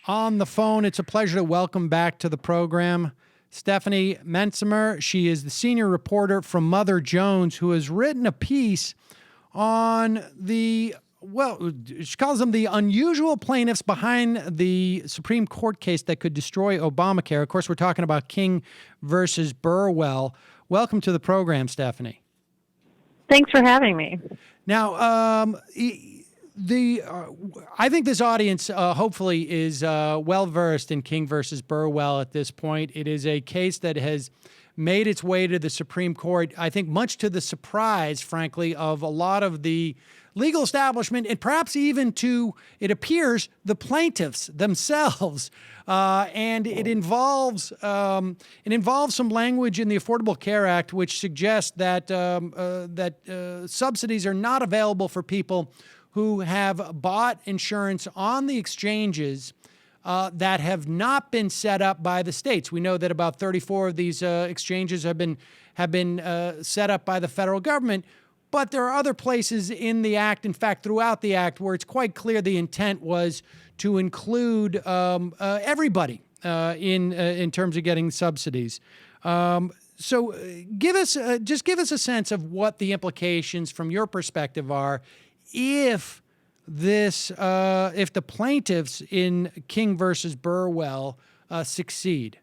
On the phone, it's a pleasure to welcome back to the program Stephanie Mencimer. She is the senior reporter from Mother Jones, who has written a piece on she calls them the unusual plaintiffs behind the Supreme Court case that could destroy Obamacare. Of course, we're talking about King versus Burwell. Welcome to the program, Stephanie. Thanks for having me. Now, I think this audience hopefully is well versed in King versus Burwell at this point. It is a case that has made its way to the Supreme Court, I think much to the surprise, frankly, of a lot of the legal establishment and perhaps even to, it appears, the plaintiffs themselves. And it involves some language in the Affordable Care Act which suggests that subsidies are not available for people who have bought insurance on the exchanges that have not been set up by the states. We know that about 34 of these exchanges have been set up by the federal government, but there are other places in the act, in fact, throughout the act, where it's quite clear the intent was to include everybody in terms of getting subsidies. So give us a sense of what the implications from your perspective are if the plaintiffs in King versus Burwell succeed.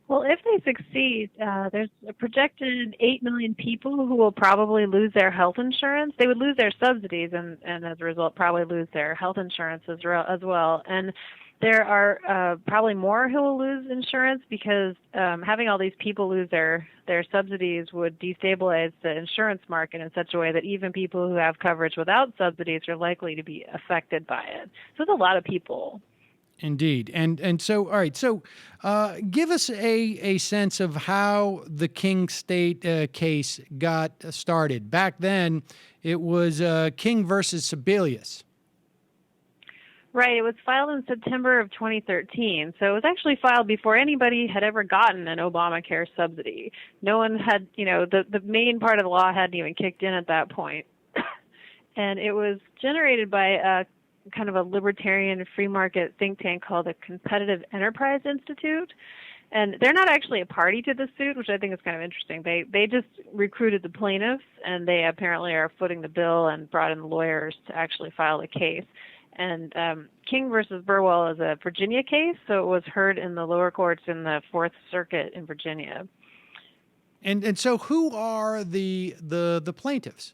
Well, if they succeed, there's a projected 8 million people who will probably lose their health insurance. They would lose their subsidies and as a result, probably lose their health insurance as well. And there are probably more who will lose insurance because having all these people lose their subsidies would destabilize the insurance market in such a way that even people who have coverage without subsidies are likely to be affected by it. So it's a lot of people. Indeed. And so, all right, so give us a sense of how the King State case got started. Back then, it was King versus Sebelius. Right. It was filed in September of 2013. So it was actually filed before anybody had ever gotten an Obamacare subsidy. No one had, the main part of the law hadn't even kicked in at that point. And it was generated by a kind of a libertarian free market think tank called the Competitive Enterprise Institute. And they're not actually a party to the suit, which I think is kind of interesting. They just recruited the plaintiffs, and they apparently are footing the bill and brought in the lawyers to actually file the case. And King versus Burwell is a Virginia case, so it was heard in the lower courts in the Fourth Circuit in Virginia. And so who are the plaintiffs?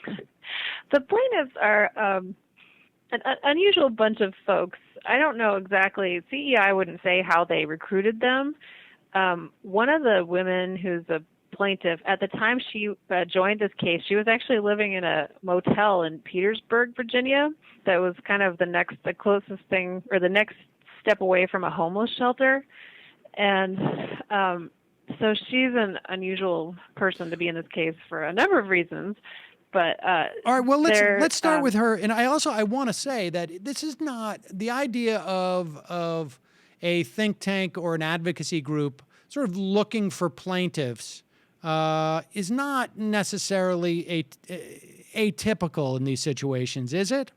The plaintiffs are an unusual bunch of folks. I don't know exactly. CEI wouldn't say how they recruited them. One of the women who's a plaintiff, at the time she joined this case, she was actually living in a motel in Petersburg, Virginia. That was kind of the closest thing, or the next step away from a homeless shelter. And so she's an unusual person to be in this case for a number of reasons. But all right, well, let's start with her. And I want to say that this is not the idea of a think tank or an advocacy group sort of looking for plaintiffs is not necessarily atypical in these situations, is it?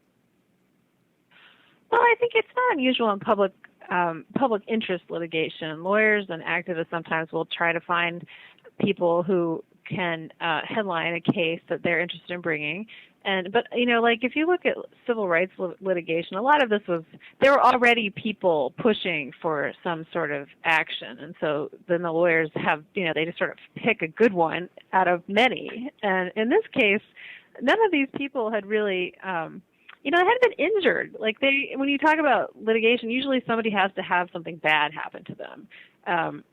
Well, I think it's not unusual in public interest litigation. Lawyers and activists sometimes will try to find people who can headline a case that they're interested in bringing. But if you look at civil rights litigation, a lot of this there were already people pushing for some sort of action. And so then the lawyers they just sort of pick a good one out of many. And in this case, none of these people had really, they hadn't been injured. When you talk about litigation, usually somebody has to have something bad happen to them.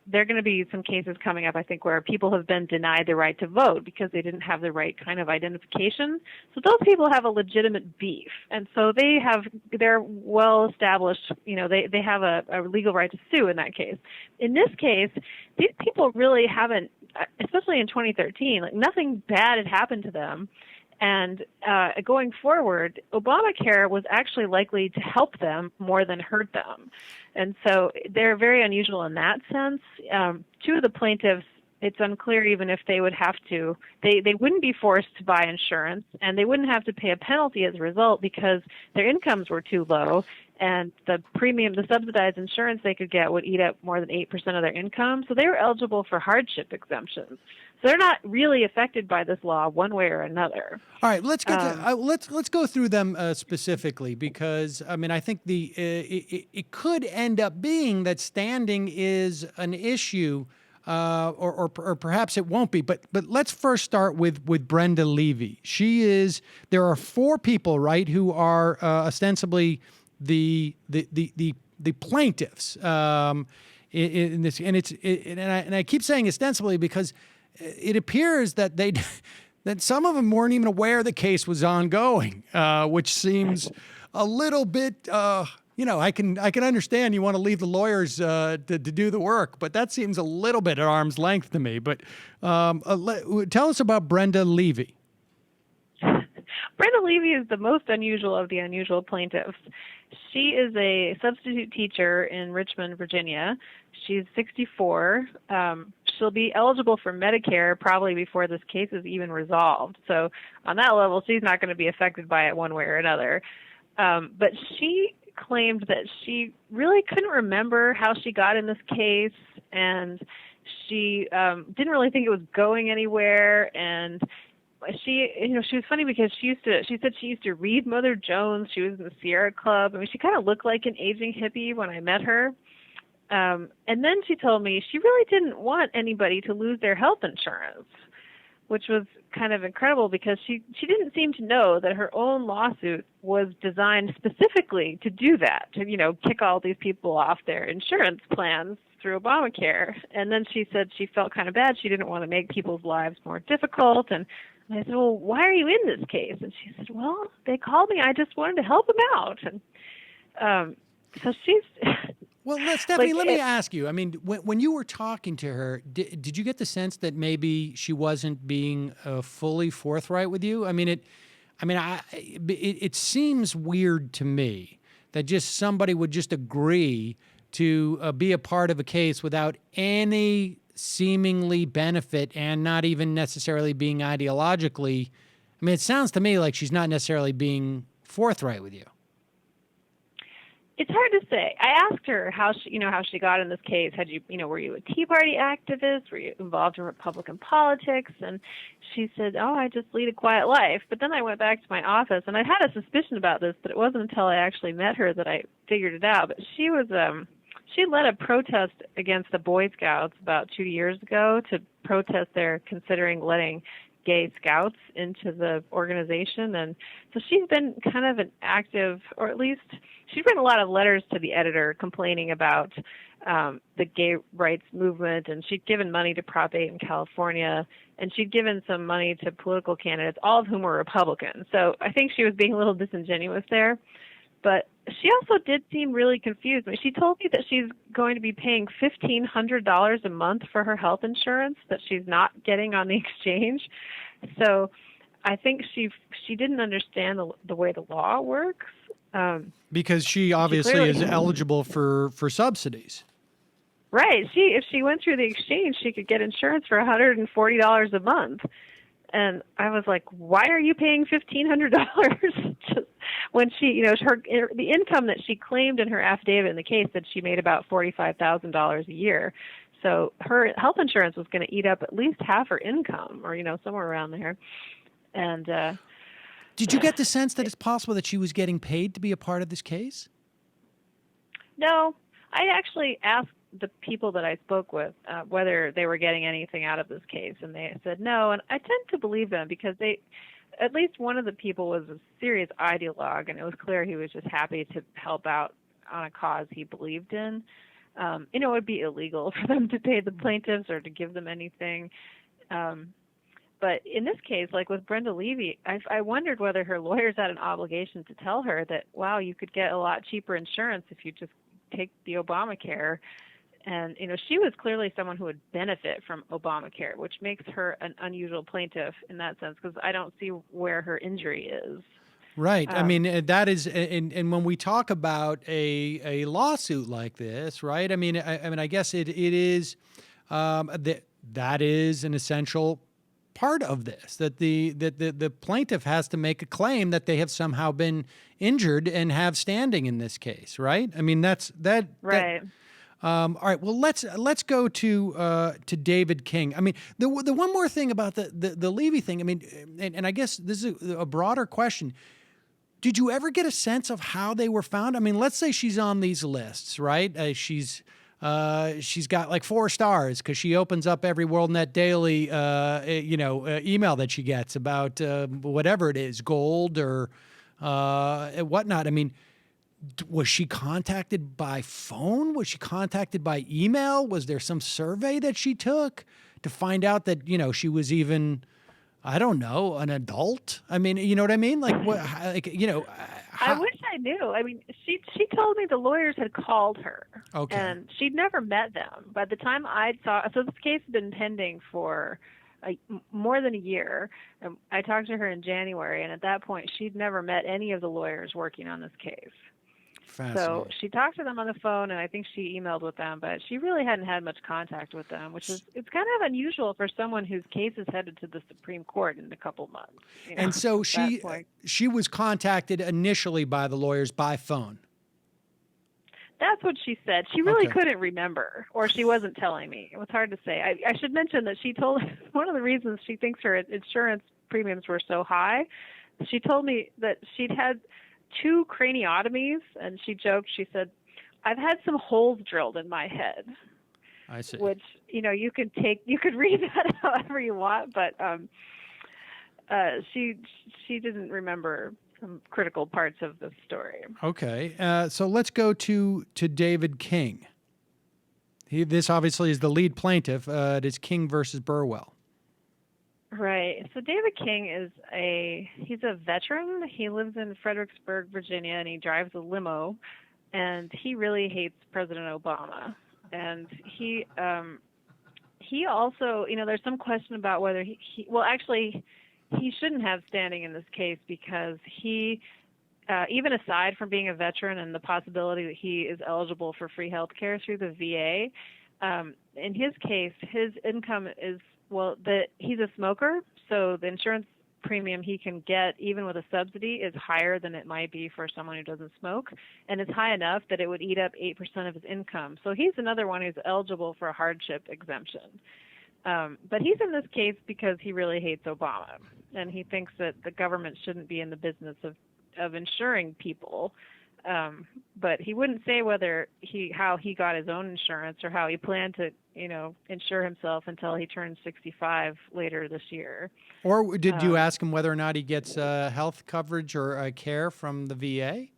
There are going to be some cases coming up, I think, where people have been denied the right to vote because they didn't have the right kind of identification. So those people have a legitimate beef. And so they're well established, they have a legal right to sue in that case. In this case, these people really haven't, especially in 2013, nothing bad had happened to them. And going forward, Obamacare was actually likely to help them more than hurt them. And so they're very unusual in that sense. Two of the plaintiffs it's unclear even if they would have to, they wouldn't be forced to buy insurance, and they wouldn't have to pay a penalty as a result because their incomes were too low, and the premium, the subsidized insurance they could get would eat up more than 8% of their income. So they were eligible for hardship exemptions. So they're not really affected by this law one way or another. All right, let's get to, let's go through them specifically, because I mean I think it could end up being that standing is an issue, or perhaps it won't be. But let's first start with Brenda Levy. There are four people, right, who are ostensibly the plaintiffs in this, and I keep saying ostensibly because it appears that that some of them weren't even aware the case was ongoing, which seems a little bit. I can understand you want to leave the lawyers to do the work, but that seems a little bit at arm's length to me. But tell us about Brenda Levy. Brenda Levy is the most unusual of the unusual plaintiffs. She is a substitute teacher in Richmond, Virginia. She's 64. She'll be eligible for Medicare probably before this case is even resolved. So on that level, she's not going to be affected by it one way or another. But she claimed that she really couldn't remember how she got in this case, and she didn't really think it was going anywhere. And she was funny because she said she used to read Mother Jones. She was in the Sierra Club. I mean, she kind of looked like an aging hippie when I met her. And then she told me she really didn't want anybody to lose their health insurance, which was kind of incredible because she didn't seem to know that her own lawsuit was designed specifically to do that, to, kick all these people off their insurance plans through Obamacare. And then she said she felt kind of bad. She didn't want to make people's lives more difficult. And I said, well, why are you in this case? And she said, well, they called me. I just wanted to help them out. And so she's... Well, Stephanie, let me ask you. I mean, when you were talking to her, did you get the sense that maybe she wasn't being fully forthright with you? I mean, it seems weird to me that just somebody would just agree to be a part of a case without any seemingly benefit and not even necessarily being ideologically. I mean, it sounds to me like she's not necessarily being forthright with you. It's hard to say. I asked her how she got in this case. Were you a Tea Party activist? Were you involved in Republican politics? And she said, oh, I just lead a quiet life. But then I went back to my office, and I had a suspicion about this, but it wasn't until I actually met her that I figured it out. But she led a protest against the Boy Scouts about 2 years ago to protest their considering letting gay scouts into the organization. And so she's been kind of an active, or at least she's written a lot of letters to the editor complaining about the gay rights movement, and she'd given money to Prop 8 in California, and she'd given some money to political candidates, all of whom were Republicans. So I think she was being a little disingenuous there. But she also did seem really confused. I mean, she told me that she's going to be paying $1,500 a month for her health insurance that she's not getting on the exchange. So I think she didn't understand the way the law works. Because she obviously is eligible for subsidies. Right. If she went through the exchange, she could get insurance for $140 a month. And I was like, why are you paying $1,500? When the income that she claimed in her affidavit in the case said she made about $45,000 a year. So her health insurance was going to eat up at least half her income, or, somewhere around there. And did you get the sense that it's possible that she was getting paid to be a part of this case? No, I actually asked the people that I spoke with whether they were getting anything out of this case, and they said no. And I tend to believe them because at least one of the people was a serious ideologue, and it was clear he was just happy to help out on a cause he believed in. It would be illegal for them to pay the plaintiffs or to give them anything. But in this case, like with Brenda Levy, I wondered whether her lawyers had an obligation to tell her that, wow, you could get a lot cheaper insurance if you just take the Obamacare. And, she was clearly someone who would benefit from Obamacare, which makes her an unusual plaintiff in that sense, because I don't see where her injury is. Right. I mean, that is, and when we talk about a lawsuit like this, right? I mean, I guess it is that is an essential part of this, that the plaintiff has to make a claim that they have somehow been injured and have standing in this case, right? I mean, that's that. Right. All right. Well, let's go to David King. I mean, the one more thing about the Levy thing. I mean, and I guess this is a broader question. Did you ever get a sense of how they were found? I mean, let's say she's on these lists, right? She's got like 4 stars because she opens up every WorldNet Daily, email that she gets about whatever it is, gold or whatnot. I mean, was she contacted by phone? Was she contacted by email? Was there some survey that she took to find out that, she was even, I don't know, an adult? I mean, you know what I mean? Like, what, like, I wish I knew. I mean, she told me the lawyers had called her. Okay. And she'd never met them. By the time I saw, so this case had been pending for more than a year. I talked to her in January, and at that point, she'd never met any of the lawyers working on this case. So she talked to them on the phone, and I think she emailed with them, but she really hadn't had much contact with them, which is, it's kind of unusual for someone whose case is headed to the Supreme Court in a couple months. And so she was contacted initially by the lawyers by phone. That's what she said. She really couldn't remember, or she wasn't telling me. It was hard to say. I should mention that she told one of the reasons she thinks her insurance premiums were so high. She told me that she'd had 2 craniotomies, and she joked. She said, "I've had some holes drilled in my head." I see. Which you could read that however you want, but she didn't remember some critical parts of the story. Okay, so let's go to David King. This obviously is the lead plaintiff. It is King versus Burwell. Right. So David King he's a veteran. He lives in Fredericksburg, Virginia, and he drives a limo. And he really hates President Obama. And he also, there's some question about whether he shouldn't have standing in this case because he, even aside from being a veteran and the possibility that he is eligible for free health care through the VA, in his case, his income is, he's a smoker, so the insurance premium he can get, even with a subsidy, is higher than it might be for someone who doesn't smoke, and it's high enough that it would eat up 8% of his income. So he's another one who's eligible for a hardship exemption. But he's in this case because he really hates Obama, and he thinks that the government shouldn't be in the business of insuring people. But he wouldn't say how he got his own insurance or how he planned to, insure himself until he turns 65 later this year. Or did you ask him whether or not he gets health coverage or care from the VA?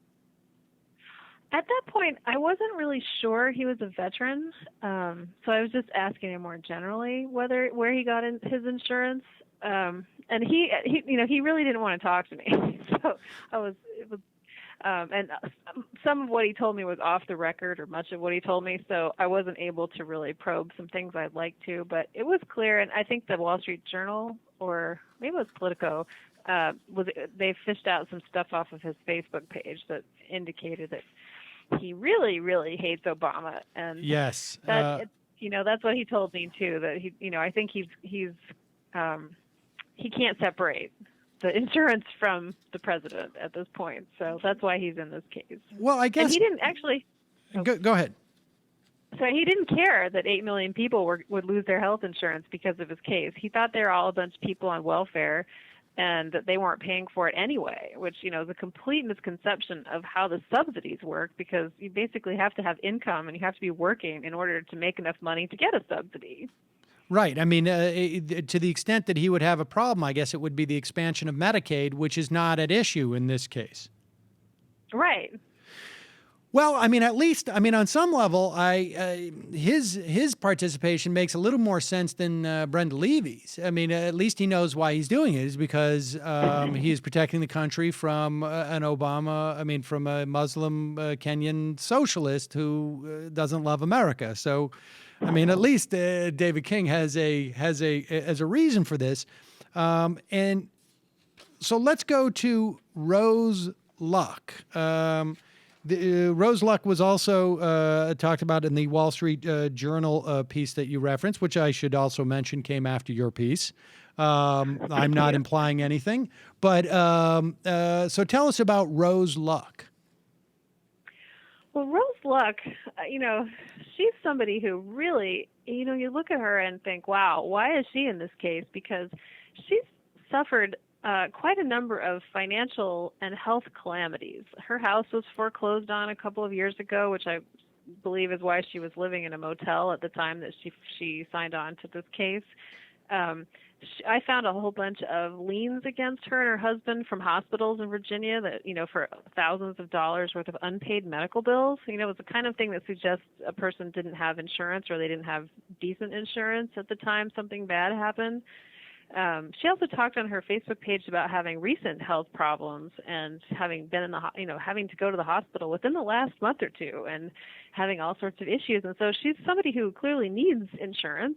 At that point, I wasn't really sure he was a veteran, so I was just asking him more generally where he got his insurance. And he really didn't want to talk to me, so and some of what he told me was off the record, or much of what he told me, so I wasn't able to really probe some things I'd like to, but it was clear, and I think the Wall Street Journal, or maybe it was Politico, they fished out some stuff off of his Facebook page that indicated that he really, really hates Obama, and yes, that's what he told me too, that I think he can't separate the insurance from the president at this point. So that's why he's in this case. Well, I guess... And he didn't actually... Go ahead. So he didn't care that 8 million people would lose their health insurance because of his case. He thought they were all a bunch of people on welfare and that they weren't paying for it anyway, which, is a complete misconception of how the subsidies work, because you basically have to have income and you have to be working in order to make enough money to get a subsidy. Right. I mean, to the extent that he would have a problem, I guess it would be the expansion of Medicaid, which is not at issue in this case. Right. Well, I mean, at least, on some level, his participation makes a little more sense than Brenda Levy's. I mean, at least he knows why he's doing it, is because he is protecting the country from from a Muslim Kenyan socialist who doesn't love America. So, at least David King has a reason for this. And so let's go to Rose Luck. Rose Luck was also talked about in the Wall Street Journal piece that you referenced, which I should also mention came after your piece. I'm not implying anything, but so tell us about Rose Luck. Well, Rose Luck, she's somebody who really, you look at her and think, wow, why is she in this case? Because she's suffered quite a number of financial and health calamities. Her house was foreclosed on a couple of years ago, which I believe is why she was living in a motel at the time that she signed on to this case. I found a whole bunch of liens against her and her husband from hospitals in Virginia that, for thousands of dollars worth of unpaid medical bills. It was the kind of thing that suggests a person didn't have insurance or they didn't have decent insurance at the time something bad happened. She also talked on her Facebook page about having recent health problems and having been having to go to the hospital within the last month or two and having all sorts of issues. And so she's somebody who clearly needs insurance.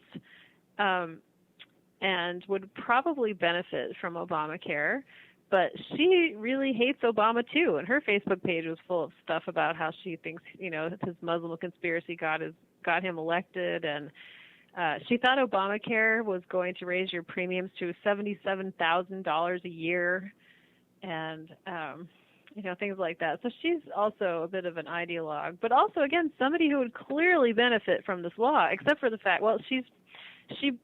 And would probably benefit from Obamacare, but she really hates Obama too. And her Facebook page was full of stuff about how she thinks, his Muslim conspiracy got him elected, and she thought Obamacare was going to raise your premiums to $77,000 a year, and things like that. So she's also a bit of an ideologue, but also again somebody who would clearly benefit from this law, except for the fact,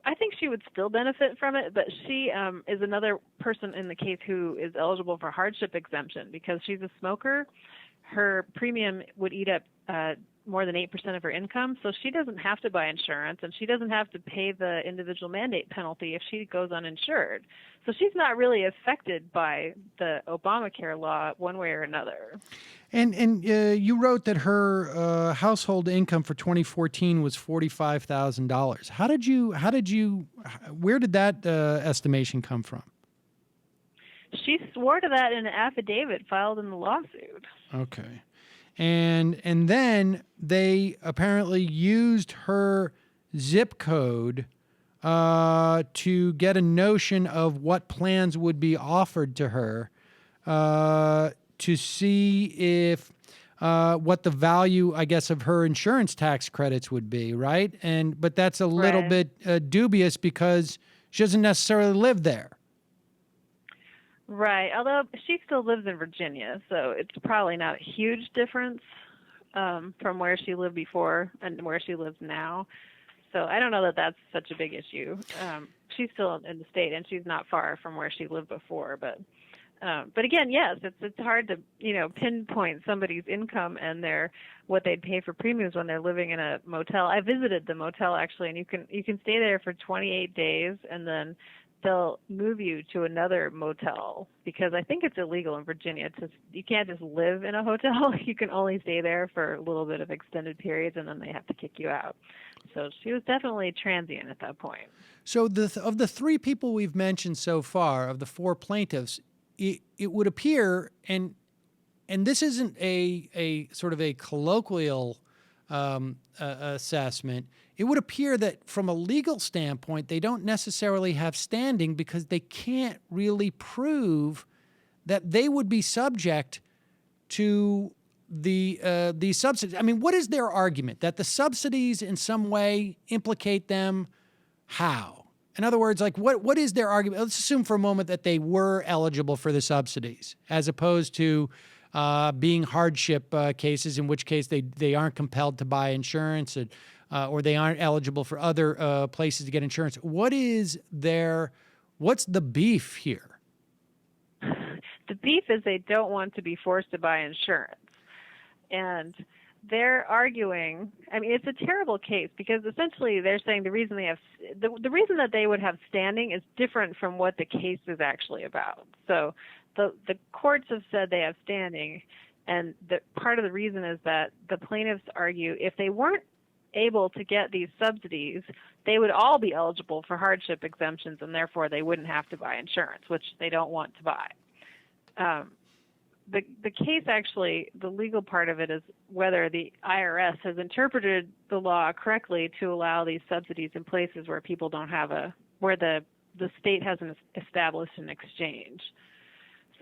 I think she would still benefit from it, but she is another person in the case who is eligible for hardship exemption because she's a smoker. Her premium would eat up more than 8% of her income, so she doesn't have to buy insurance, and she doesn't have to pay the individual mandate penalty if she goes uninsured. So she's not really affected by the Obamacare law one way or another. And you wrote that her household income for 2014 was $45,000. Where did that estimation come from? She swore to that in an affidavit filed in the lawsuit. Okay. And then they apparently used her zip code to get a notion of what plans would be offered to her to see if what the value, I guess, of her insurance tax credits would be, right? But that's a little bit dubious because she doesn't necessarily live there. Right, although she still lives in Virginia, so it's probably not a huge difference from where she lived before and where she lives now. So I don't know that that's such a big issue. She's still in the state, and she's not far from where she lived before. But again, yes, it's hard to pinpoint somebody's income and what they'd pay for premiums when they're living in a motel. I visited the motel actually, and you can stay there for 28 days, and then they'll move you to another motel because I think it's illegal in Virginia. You can't just live in a hotel. You can only stay there for a little bit of extended periods, and then they have to kick you out. So she was definitely transient at that point. So of the three people we've mentioned so far, of the four plaintiffs, it would appear, and this isn't a sort of a colloquial assessment, it would appear that from a legal standpoint, they don't necessarily have standing because they can't really prove that they would be subject to the subsidies. I mean, what is their argument? That the subsidies in some way implicate them? How? In other words, like what is their argument? Let's assume for a moment that they were eligible for the subsidies as opposed to being hardship cases, in which case they aren't compelled to buy insurance or they aren't eligible for other places to get insurance. What's the beef here? The beef is they don't want to be forced to buy insurance. And they're arguing, I mean, it's a terrible case because essentially they're saying the reason that they would have standing is different from what the case is actually about. So the courts have said they have standing, and part of the reason is that the plaintiffs argue if they weren't able to get these subsidies, they would all be eligible for hardship exemptions, and therefore they wouldn't have to buy insurance, which they don't want to buy. The case actually, the legal part of it is whether the IRS has interpreted the law correctly to allow these subsidies in places where people don't have where the state hasn't established an exchange.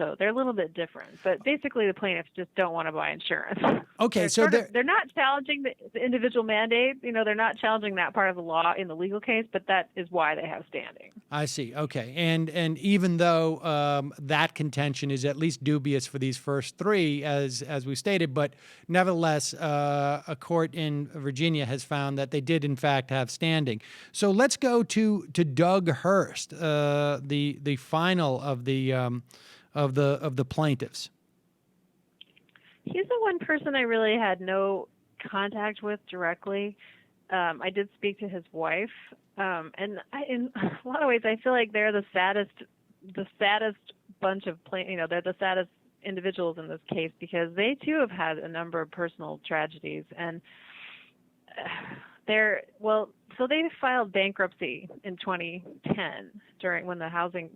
So they're a little bit different. But basically, the plaintiffs just don't want to buy insurance. Okay, so they're not challenging the individual mandate. They're not challenging that part of the law in the legal case, but that is why they have standing. I see. Okay, and even though that contention is at least dubious for these first three, as we stated, but nevertheless, a court in Virginia has found that they did in fact have standing. So let's go to Doug Hurst, the final of the plaintiffs. He's the one person I really had no contact with directly. I did speak to his wife, and in a lot of ways, I feel like they're the saddest bunch of they're the saddest individuals in this case because they too have had a number of personal tragedies, and so they filed bankruptcy in 2010 when the housing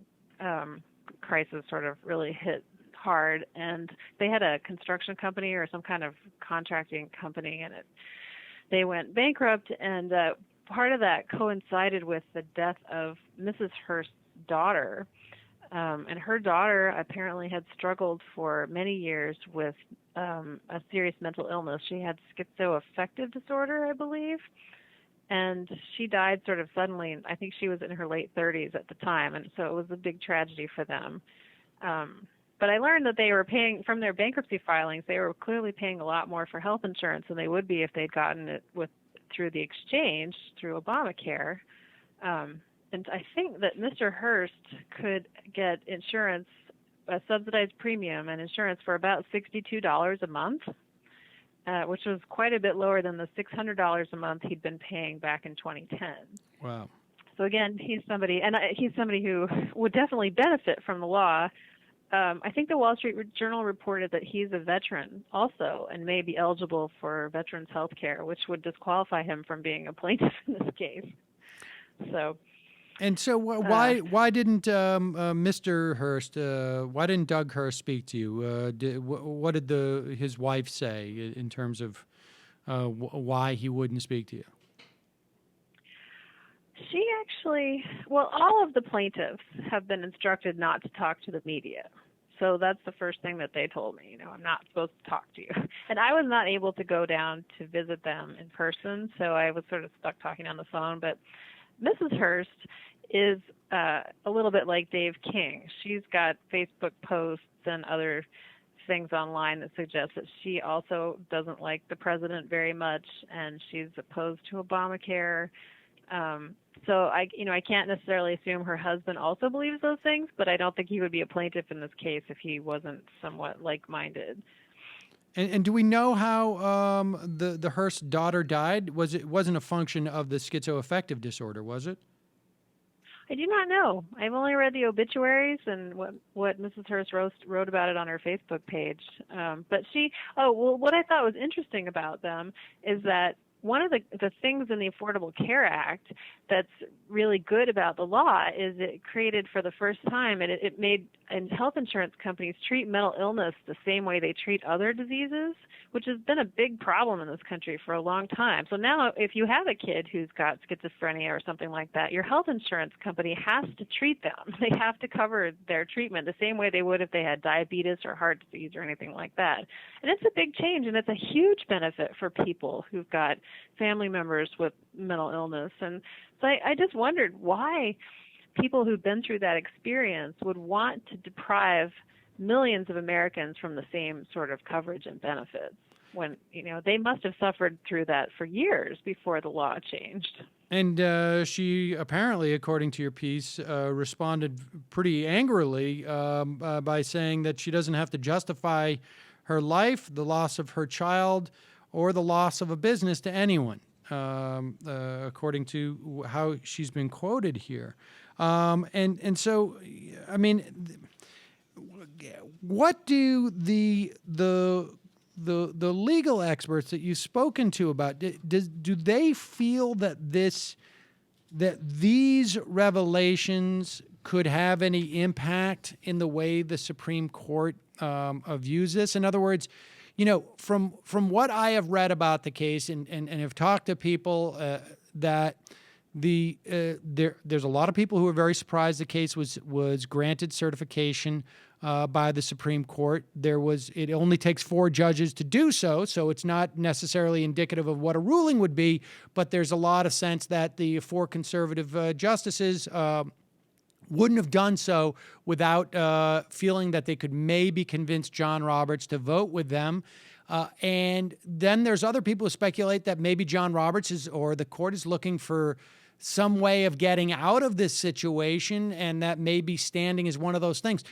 crisis sort of really hit hard, and they had a construction company or some kind of contracting company, and they went bankrupt, and part of that coincided with the death of Mrs. Hurst's daughter, and her daughter apparently had struggled for many years with a serious mental illness. She had schizoaffective disorder, I believe, and she died sort of suddenly. I think she was in her late 30s at the time, and so it was a big tragedy for them. But I learned that they were paying, from their bankruptcy filings, they were clearly paying a lot more for health insurance than they would be if they'd gotten it through the exchange, through Obamacare. And I think that Mr. Hurst could get insurance, a subsidized premium and insurance for about $62 a month, which was quite a bit lower than the $600 a month he'd been paying back in 2010. Wow. So again, he's somebody who would definitely benefit from the law. I think the Wall Street Journal reported that he's a veteran also and may be eligible for veterans health care, which would disqualify him from being a plaintiff in this case. So, why didn't Mr. Hurst, why didn't Doug Hurst speak to you? What did his wife say in terms of why he wouldn't speak to you? She actually, all of the plaintiffs have been instructed not to talk to the media. So that's the first thing that they told me. I'm not supposed to talk to you. And I was not able to go down to visit them in person, so I was sort of stuck talking on the phone. But Mrs. Hurst is a little bit like Dave King. She's got Facebook posts and other things online that suggest that she also doesn't like the president very much, and she's opposed to Obamacare. So I can't necessarily assume her husband also believes those things, but I don't think he would be a plaintiff in this case if he wasn't somewhat like-minded. And do we know how the Hurst daughter died? Wasn't a function of the schizoaffective disorder, was it? I do not know. I've only read the obituaries and what Mrs. Hurst wrote about it on her Facebook page. But what I thought was interesting about them is that one of the things in the Affordable Care Act that's really good about the law is it created for the first time, and it made health insurance companies treat mental illness the same way they treat other diseases, which has been a big problem in this country for a long time. So now if you have a kid who's got schizophrenia or something like that, your health insurance company has to treat them. They have to cover their treatment the same way they would if they had diabetes or heart disease or anything like that. And it's a big change, and it's a huge benefit for people who've got family members with mental illness. And so I just wondered why people who've been through that experience would want to deprive millions of Americans from the same sort of coverage and benefits when, they must have suffered through that for years before the law changed. And she apparently, according to your piece, responded pretty angrily by saying that she doesn't have to justify her life, the loss of her child, or the loss of a business to anyone, according to how she's been quoted here. And so, I mean, what do the legal experts that you've spoken to about, do they feel that these revelations could have any impact in the way the Supreme Court views this? In other words, from what I have read about the case and have talked to people, that there's a lot of people who are very surprised the case was granted certification by the Supreme Court. It only takes 4 judges to do so, so it's not necessarily indicative of what a ruling would be, but there's a lot of sense that the 4 conservative justices wouldn't have done so without feeling that they could maybe convince John Roberts to vote with them. And then there's other people who speculate that maybe John Roberts or the court is looking for some way of getting out of this situation, and that maybe standing is one of those things.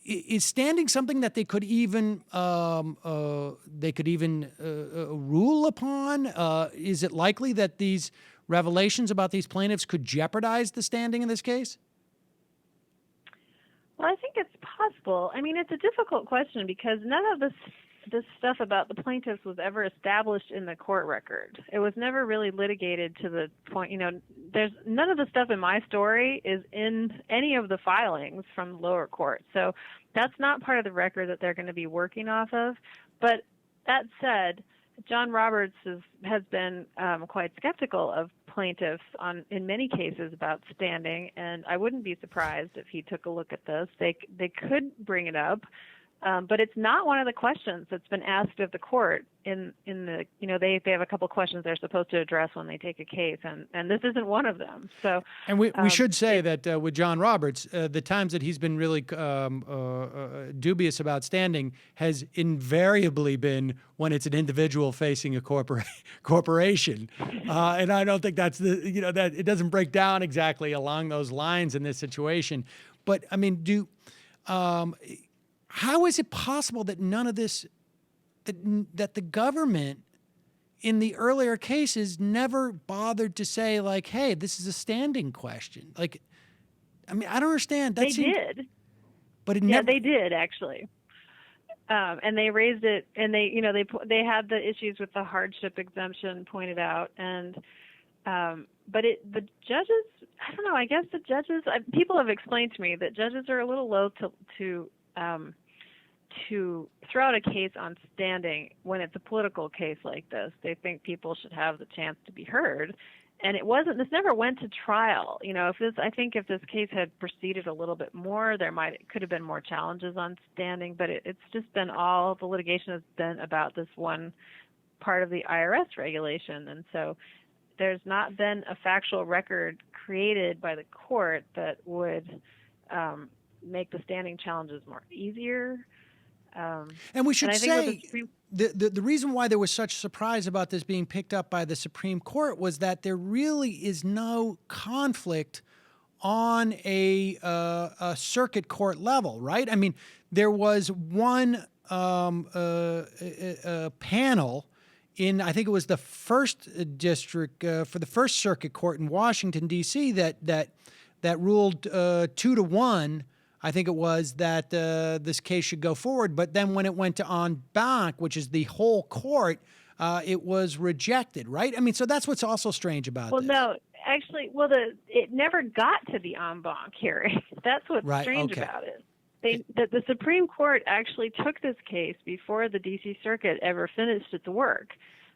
Is standing something that they could even rule upon? Is it likely that these revelations about these plaintiffs could jeopardize the standing in this case? Well, I think it's possible. I mean, it's a difficult question because none of this stuff about the plaintiffs was ever established in the court record. It was never really litigated to the point, there's none of the stuff in my story is in any of the filings from the lower court. So that's not part of the record that they're going to be working off of. But that said, John Roberts has been quite skeptical of plaintiffs in many cases about standing, and I wouldn't be surprised if he took a look at this. They could bring it up. But it's not one of the questions that's been asked of the court in the, they have a couple questions they're supposed to address when they take a case, and this isn't one of them. So, and we should say that with John Roberts, the times that he's been really dubious about standing has invariably been when it's an individual facing a corporation, and I don't think that's that it doesn't break down exactly along those lines in this situation. But I mean, how is it possible that none of this, that the government in the earlier cases never bothered to say, like, hey, this is a standing question? Like, I mean, I don't understand. They did. But it never. Yeah, they did, actually. And they raised it, and they had the issues with the hardship exemption pointed out, and but the judges, I don't know, I guess the judges, people have explained to me that judges are a little loath to throw out a case on standing when it's a political case like this. They think people should have the chance to be heard. And this never went to trial. I think if this case had proceeded a little bit more, could have been more challenges on standing, but it's just been all the litigation has been about this one part of the IRS regulation. And so there's not been a factual record created by the court that would make the standing challenges more easier. And we should say the reason why there was such surprise about this being picked up by the Supreme Court was that there really is no conflict on a circuit court level, right? I mean, there was one panel in, I think it was the first district for the First Circuit Court in Washington, D.C. that ruled 2-1. I think it was that this case should go forward. But then when it went to en banc, which is the whole court, it was rejected, right? I mean, so that's what's also strange about this. Well, no, actually, it never got to the en banc hearing. That's what's strange about it. The Supreme Court actually took this case before the D.C. Circuit ever finished its work.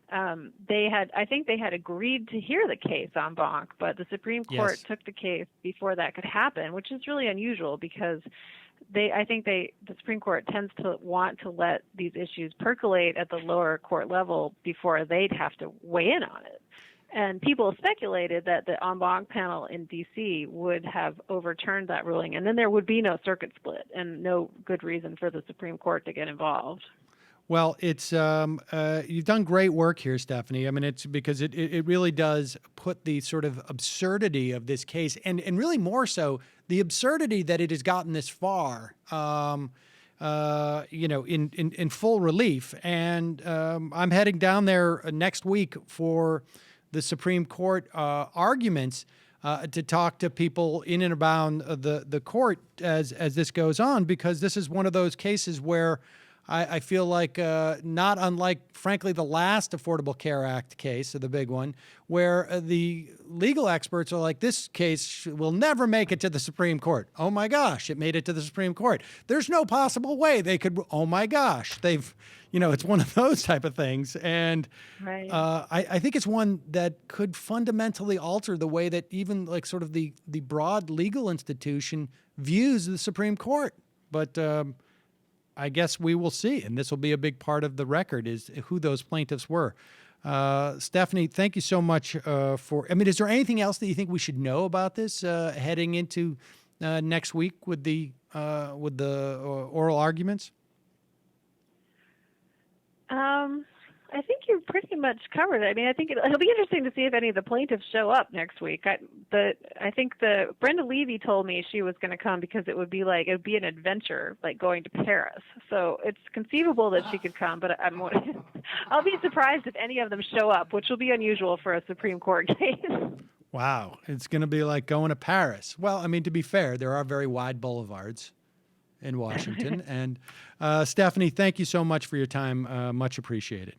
I think they had agreed to hear the case en banc, but the Supreme Court took the case before that could happen, which is really unusual because the Supreme Court tends to want to let these issues percolate at the lower court level before they'd have to weigh in on it. And people speculated that the en banc panel in D.C. would have overturned that ruling, and then there would be no circuit split and no good reason for the Supreme Court to get involved. Well, it's you've done great work here, Stephanie. I mean, it's because it really does put the sort of absurdity of this case, and really more so the absurdity that it has gotten this far, in full relief. And I'm heading down there next week for the Supreme Court arguments to talk to people in and around the court as this goes on, because this is one of those cases where I feel like not unlike, frankly, the last Affordable Care Act case, so the big one, where the legal experts are like, this case will never make it to the Supreme Court. Oh, my gosh, it made it to the Supreme Court. There's no possible way they could, oh, my gosh, it's one of those type of things. And right. I think it's one that could fundamentally alter the way that even like sort of the broad legal institution views the Supreme Court. but I guess we will see, and this will be a big part of the record is who those plaintiffs were. Stephanie, thank you so much for. I mean, is there anything else that you think we should know about this heading into next week with the oral arguments? I think you've pretty much covered it. I mean, I think it'll be interesting to see if any of the plaintiffs show up next week. I think Brenda Levy told me she was going to come because it would be an adventure, like going to Paris. So it's conceivable that she could come, but I'll be surprised if any of them show up, which will be unusual for a Supreme Court case. Wow, it's going to be like going to Paris. Well, I mean, to be fair, there are very wide boulevards in Washington. And Stephanie, thank you so much for your time. Much appreciated.